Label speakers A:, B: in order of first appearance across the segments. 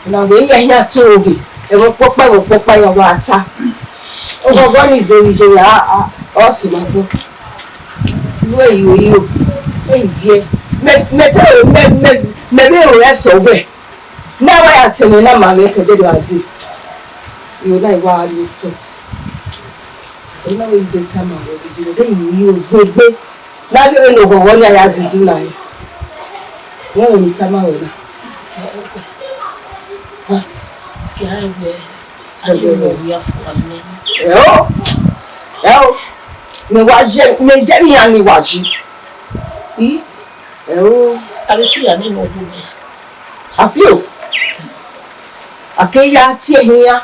A: Na we ya togi. E wo popa ya wata. O go ni je ya osimafo. Where you hey vie me be o eso we na wa ya temi na ma me ke de adi you na wa you to o na we dey time we dey you zegbe na you no go won ya zidu na yi won ni time we na ha kiawe ayo no ya for me yo me je mi ani waji I abisi ya ni no bu me afio akeya ti ehia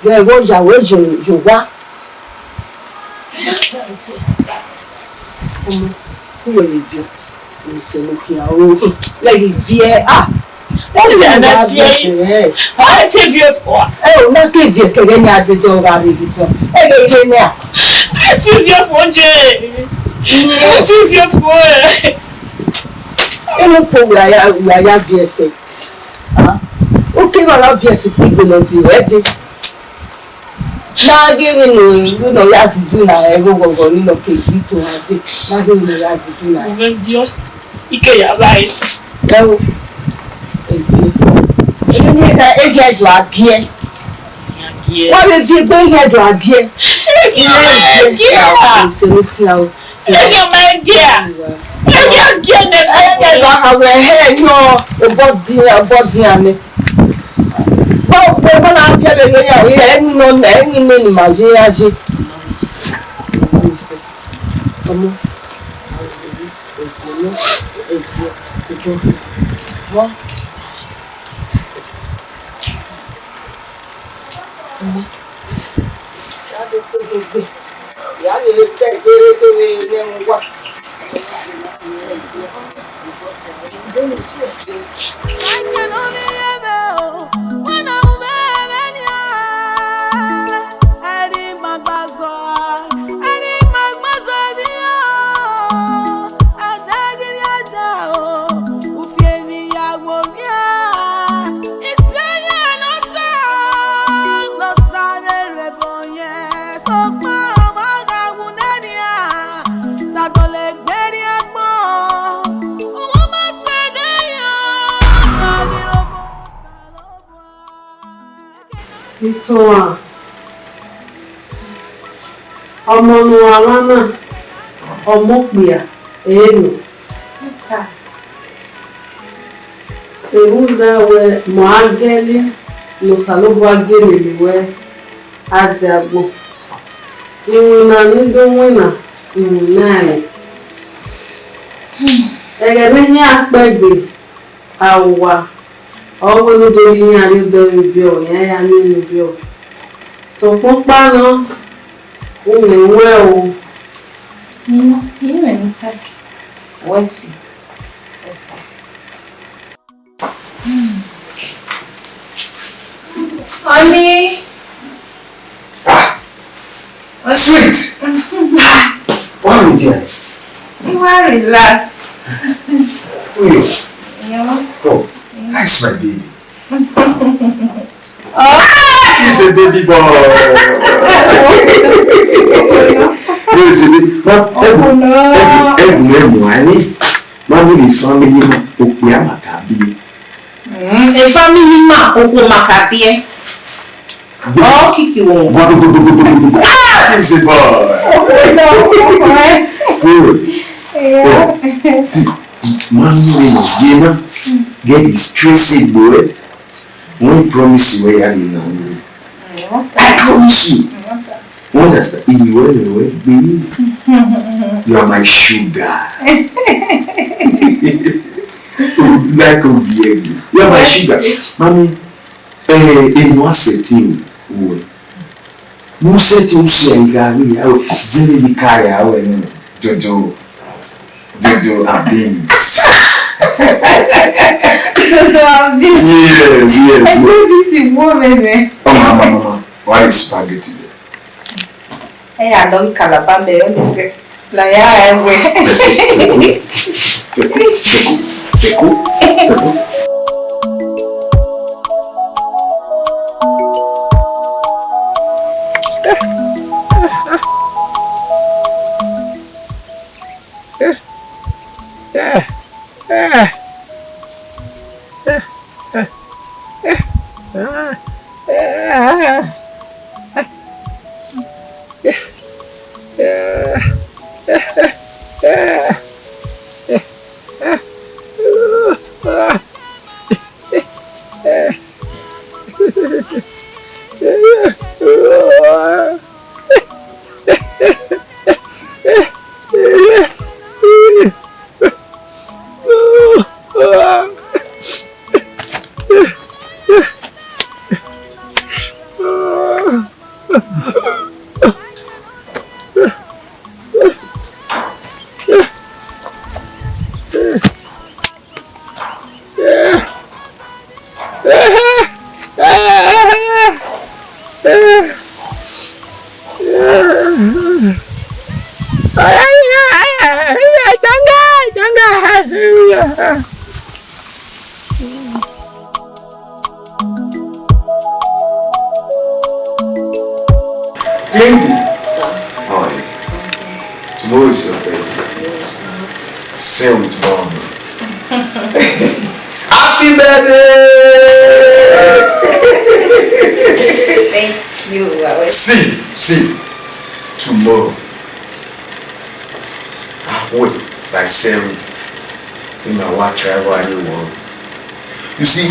A: we wo ya we jo wa who will review we say look here like vie that's na vie I tell you for na ke vie ke ni ade do ga bi to be ni a I tell you for je I tell you for eno po ya VS okay ma VS people no dey ready na gini no ya si do na ego gogo ni no ke bi to ati na gini no ya si do na o ike ya bai ewo ni da eje do agie wa be fi gbe eje do agie ile se no kia o ejo ma dia I have a head, no, body, ame. But when I feel any name, my GRG. Itoa ọmọnu alana ọmọpia enu ta ewunda we moageli musalobo ageli we adiagbo iwuna nido wina iwunani egene ni apegbe awa ọwọ́ ló dorí ní àrídọ́rí bí ọ̀ yáyá nínú bí ọ̀ sọ̀pọ̀ pánà ohun ẹ̀wẹ́ o inú ẹ̀ ní tàkì wẹ́sì honey
B: sweet why are you there?
A: You are relax.
B: Who are you?
A: Yeah.
B: Oh. That's my baby.
A: Oh,
B: he's a baby boy.
A: Oh no.
B: Family Okwe Makabie.
A: A family ma Okwe Makabie. Oh, Kiki won't.
B: Ah, he's a boy. Mommy, get stressed, boy. Won't promise you where you are. I promise you. What does that mean? You are my sugar. Like a baby. You are my sugar. Mommy, in one setting, no setting, Zilly Kaya, Jojo, and beans. Yes. I know this is woman. Oh, mama. Why is spaghetti there?
A: Hey, I don't calabar me on this. Like I am.
B: Plenty. How are you? Tomorrow is your birthday. Say with mommy. Happy birthday!
C: Thank you.
B: See, tomorrow. Wait, by 7. In my work travel I didn't want. You see,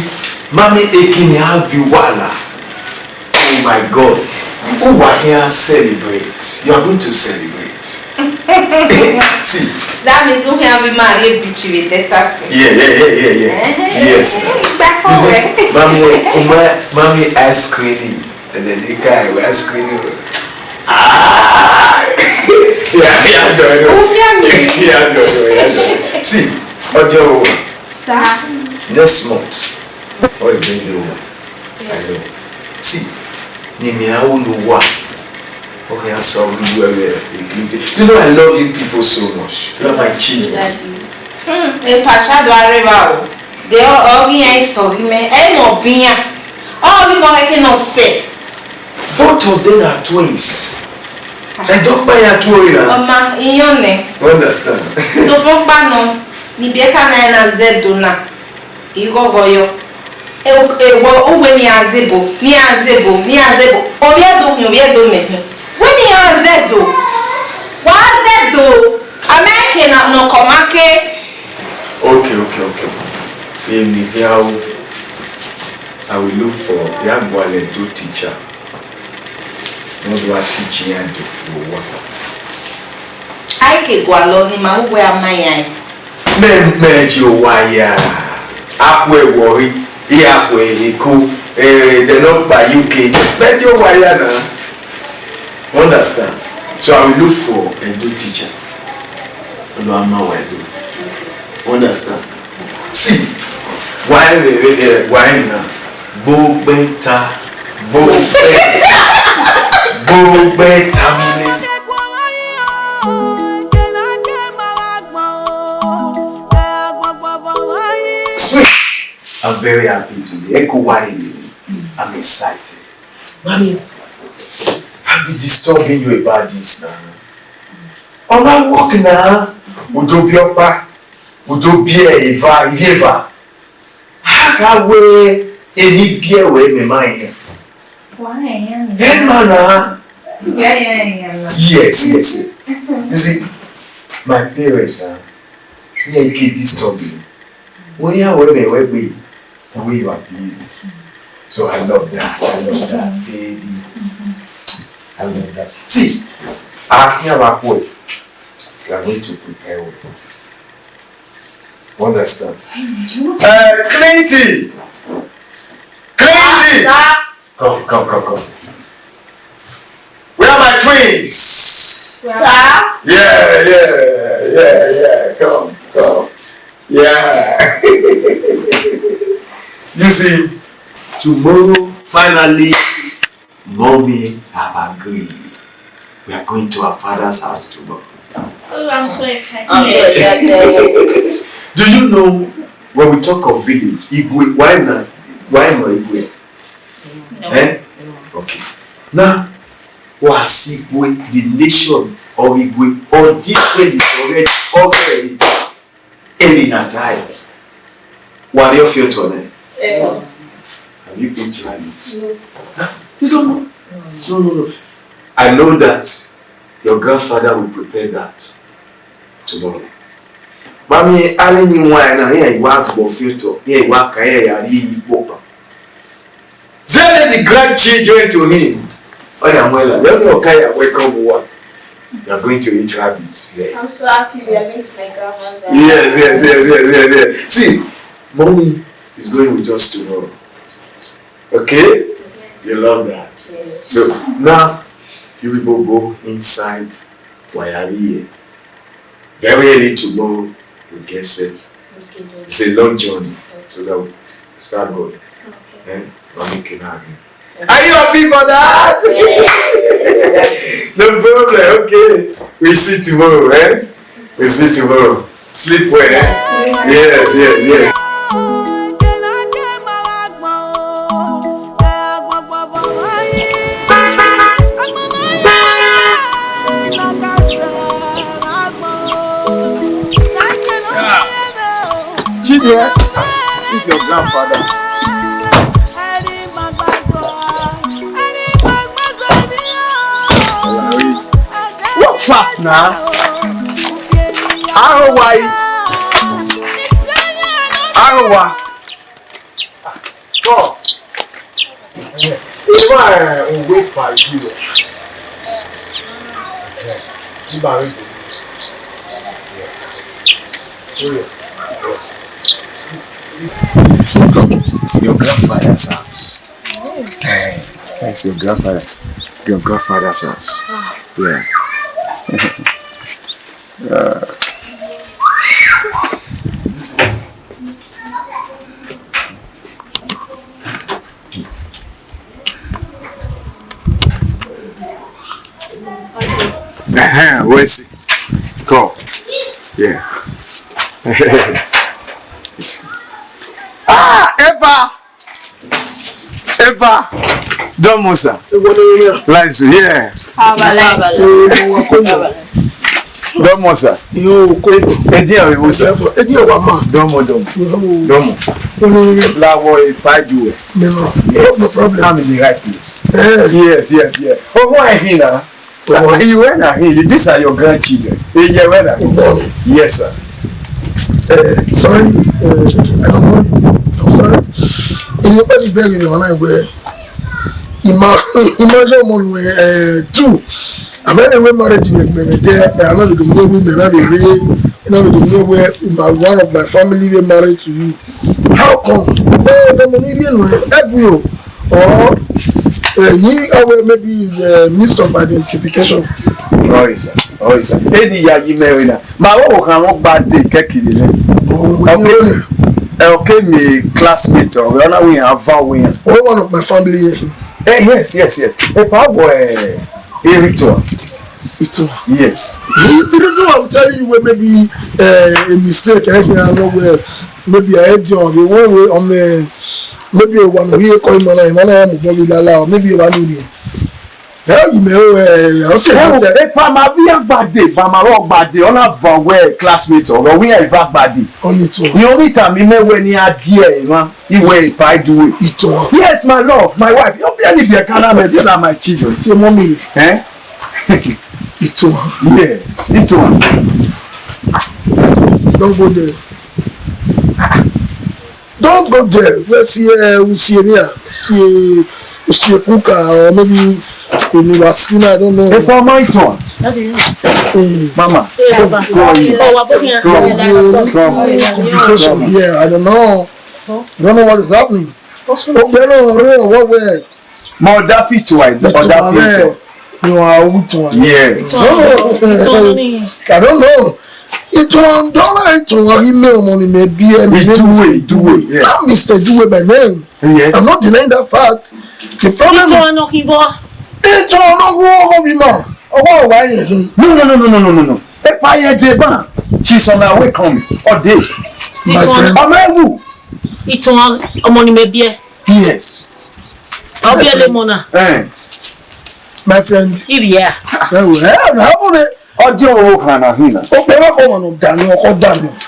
B: mommy aching have you wala. Oh my God. Who are here celebrate? You are going to celebrate. See.
C: That means we have been married with the testing.
B: Yeah. Yes. Mommy ice cream. And then the guy will ice cream. Yeah, see, Ojo, next month, or you bring the woman. I know. See, Nimia will know what. Okay, I saw you earlier. You know I love you people so much. You are my children.
C: A pasha do arrival. They are all being so we may no being. Oh, we cannot say.
B: Both of them are twins. I don't buy a twin.
C: Mama, Ione.
B: Understand?
C: So from Bano, Nibiaka na Zeduna. Igo goyo. When you are zebo, oh, yeah, do me. When you are zedo, what zedo? American no komake.
B: Okay. In here, I will look for young boy and do teacher. Not do a teaching and do for work.
C: I can go alone in my way.
B: Men, wire. Upway worry. Yeah, we go. They're not by UK. But you wire now. Understand? So I will look for a good teacher. Understand? See, why now? Bobeta. Sweet. I'm very happy today. I'm excited. Mommy, I'll be disturbing you about this now. On my walk now, would you be up back? Would you be a how way any beer way me mind?
C: Why?
B: Hey, man. Yes. You see, my parents they keep disturbing. Where be the way you are being. So I love that, baby. I love that. See, I hear about what you are going to prepare with. Understand? Clinty! Come. Where are my twins?
C: Sir?
B: Yeah. Come. Yeah. You see, tomorrow, finally, Mommy have agreed. We are going to our father's house tomorrow.
C: Oh, I'm so excited.
B: Do you know when we talk of village, Igwe, why not Igwe?
C: No.
B: Eh? Okay. Now, was Igwe the nation of Igwe or different is already in that time? What are your feelings? Have you been to it?
C: No.
B: You don't know? No. I know that your grandfather will prepare that tomorrow. Mami, aleni wine here you want to filter. Here you want here you popa. Send the grandchildren to him. Oh yeah, well, let me okay, welcome one. You are going to eat rabbits. Yeah.
C: I'm so happy we are going to my grandma's house.
B: Yes. See, Mommy is going with us tomorrow. Okay? You love that.
C: Yes.
B: So now you people go inside Uwadiae. Very early tomorrow we get set. It's a long journey. So that we start going.
C: Okay.
B: Mommy can have you. Are you happy for that?
C: Yes.
B: No We see tomorrow, eh? We see tomorrow. Sleep well, eh? Yes.
D: Chidie, this is your grandfather. What fast now? Arowa. Go. You are wait for you. You are ready.
B: Your grandfather's house. That's your grandfather. Your grandfather's house. Yeah. Where's it? Go. Yeah. Eva. Domosa. Lies, yeah. Domosa. Domo. Lawo Ipaju. Yes. I'm in the right place. Yes. Oh, why here? These are your grandchildren. Yes, sir.
E: Sorry, I don't know. I'm sorry. In your body bag in your life where imagine one way two. I'm not a marriage there. I'm not the women, one of my family they married to you. How come? The Monedian way, or maybe missed of identification.
D: Oh, yes, sir. Any ya email na. Ma wo kan won gba de kekiri le. Okay, me classmate or we have
E: one of my family.
D: Yes. Pa boy Erito. Yes.
E: He's the reason why I'm telling you where maybe a mistake maybe I job the one way on maybe one way call man maybe one way. You may also
D: ma we bad day, but my rock bad day. On have where classmates or we have bad day. You only time me when you are dear, man. You way by do it. Yes, my love, my wife. You barely be a Canada. These are my children.
E: It's your mommy.
D: Eh? Yes, it's one.
E: Don't go there. Don't go there. We see a cook or maybe. I don't know.
D: If I might one. Mama.
E: Yeah, I don't know. I don't know what is happening. What way?
D: More that fit to it.
E: You are with one.
D: Yes.
E: I don't know. It won't don't email money maybe
D: do it.
E: I'm Mr. Do it by name.
D: Yes.
E: I'm not denying that fact. The problem is it's all no.
D: She's on her way coming. Or day.
E: My friend.
F: It's on money maybe.
D: Yes.
F: I'll be a lemona.
E: My friend.
F: Yeah.
D: Ojo kana hina.
E: Daniel.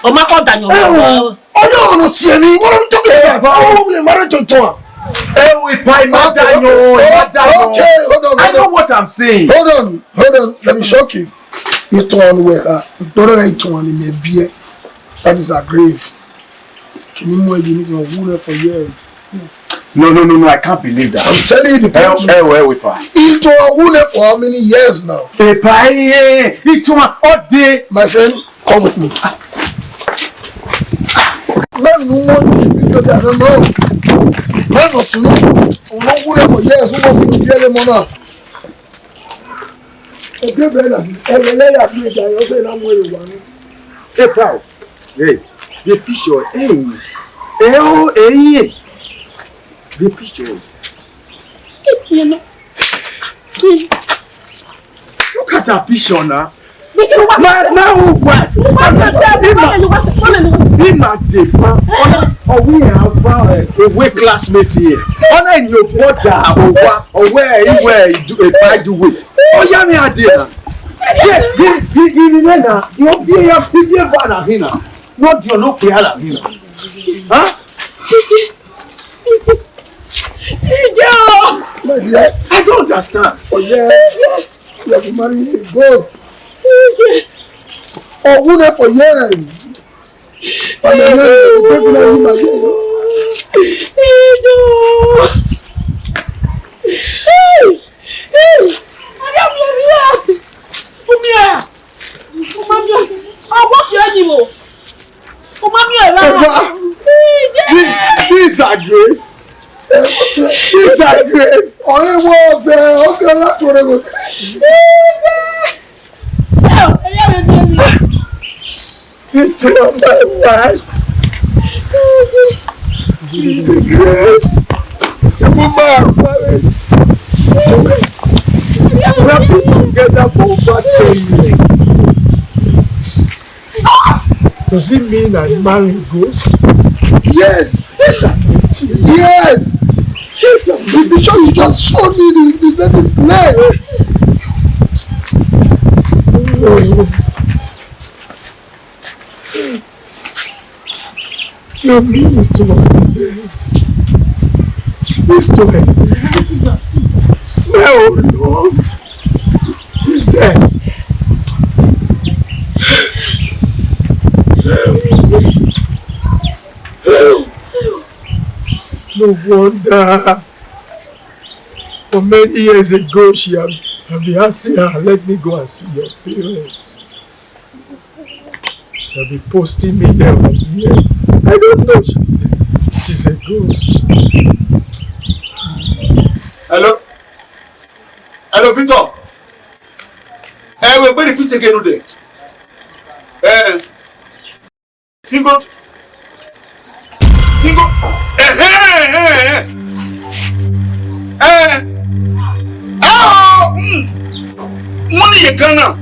F: Oh my Daniel.
E: Oh, no, see me. What are you talking about? Oh, we married to
D: Okay, hold on. I know what I'm saying.
E: Hold on. Let me shock you. It's one where that is a grave. Can you need your wound for years?
D: No, I can't believe that.
E: I'm telling you the truth. It's a wound for how many years now? My friend, come with me. I don't know. Man was no for years. Who will be a lemon? A good brother.
D: Hey, proud. Hey, the picture. The picture.
F: You know.
D: Look at that picture now. Now what? We have a way classmate here. Honor in your brother or where you do a bad way. Oh, yeah, me idea. Yeah, you be a banana. Not your local Alavina. Huh? I don't understand.
E: Oh, yeah. You have to marry a ghost. Oh, woman for years. And then you
D: these are great. These are great.
E: ọ̀rẹ́ wọ́n ọ̀fẹ́ ọ̀sẹ̀ alákùnrin kò.
D: Into my life. The great. The woman married. We have been together for over 10 years. Does it mean I marry a ghost?
E: Yes.
D: Yes,
E: Yes.
D: yes,
E: The picture you just showed me the that is legs.
D: You mean it to understand? It's to understand. My own love is dead. No wonder. For many years ago, she had been asking her, let me go and see your parents. They'll be posting me there and here. I don't know, she said. She's a ghost.
G: Hello? Hello, Victor? We're going to repeat again today. Single. Money you gonna.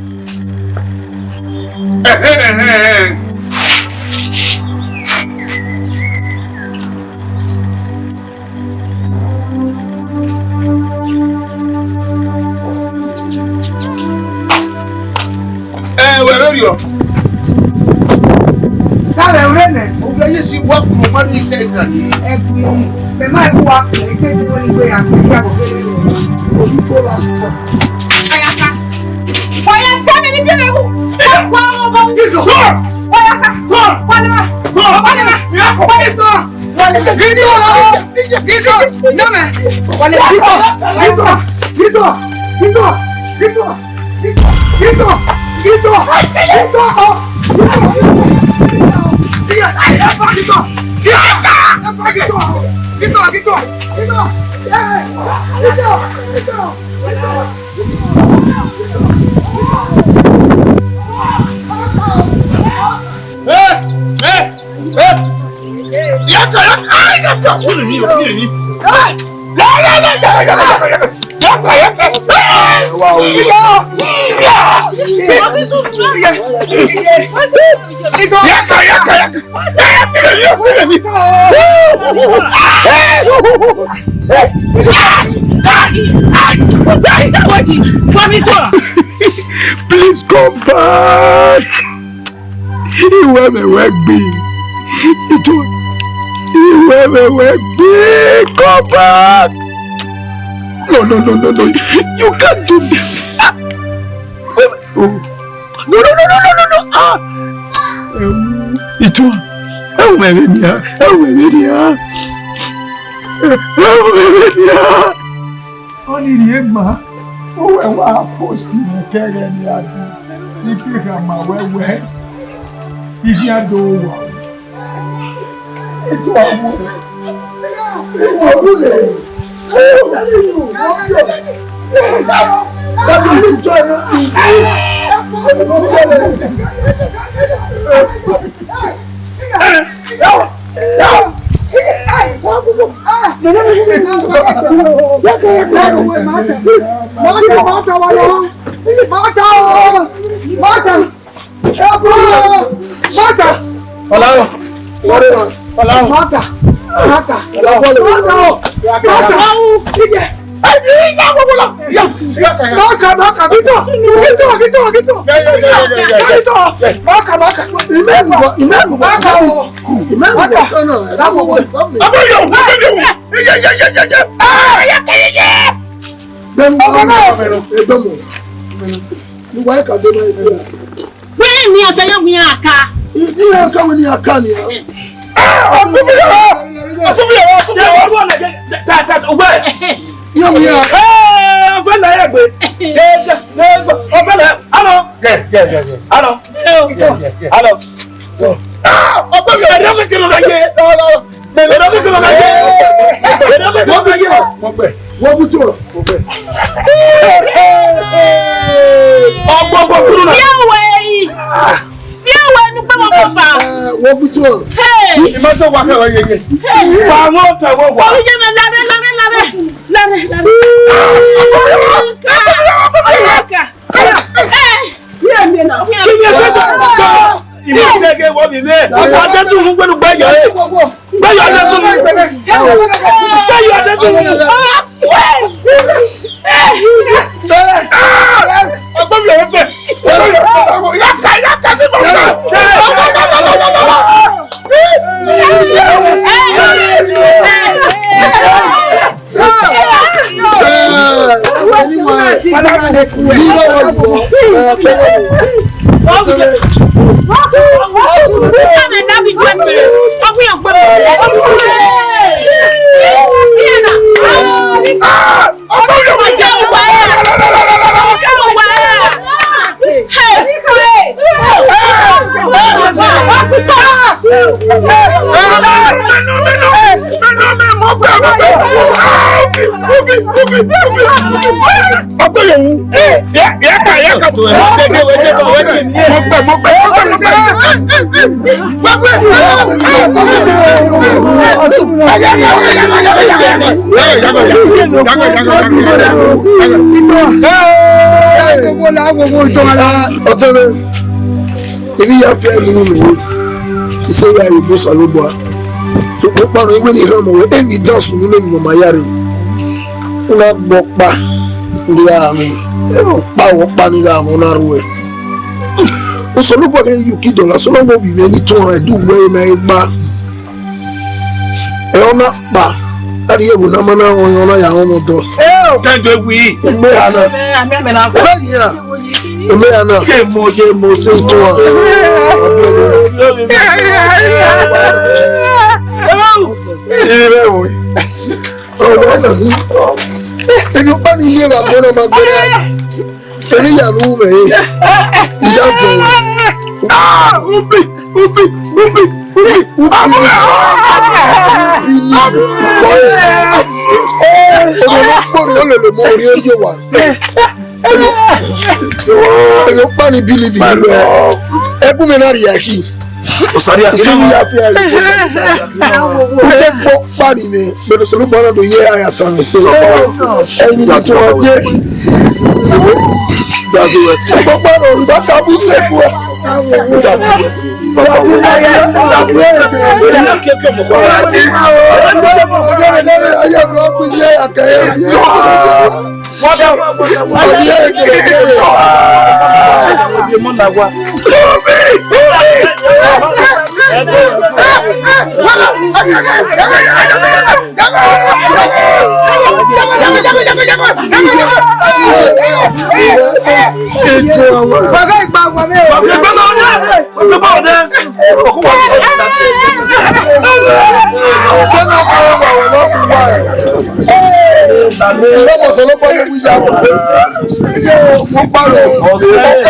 G: Where are you? Yes, you walk through what you said.
A: The man who walked the only way I'm going to go last for. Why are you telling me? Jesus!
D: Please come back. You have a work being. You have a work being. Come back. No. You can't do this. No. It was. Oh, my Only the Emma. Oh, and what I'm posting a carry any other. If you have my way, if you are the one. It's a bullet. That is join
G: Ọ̀sẹ̀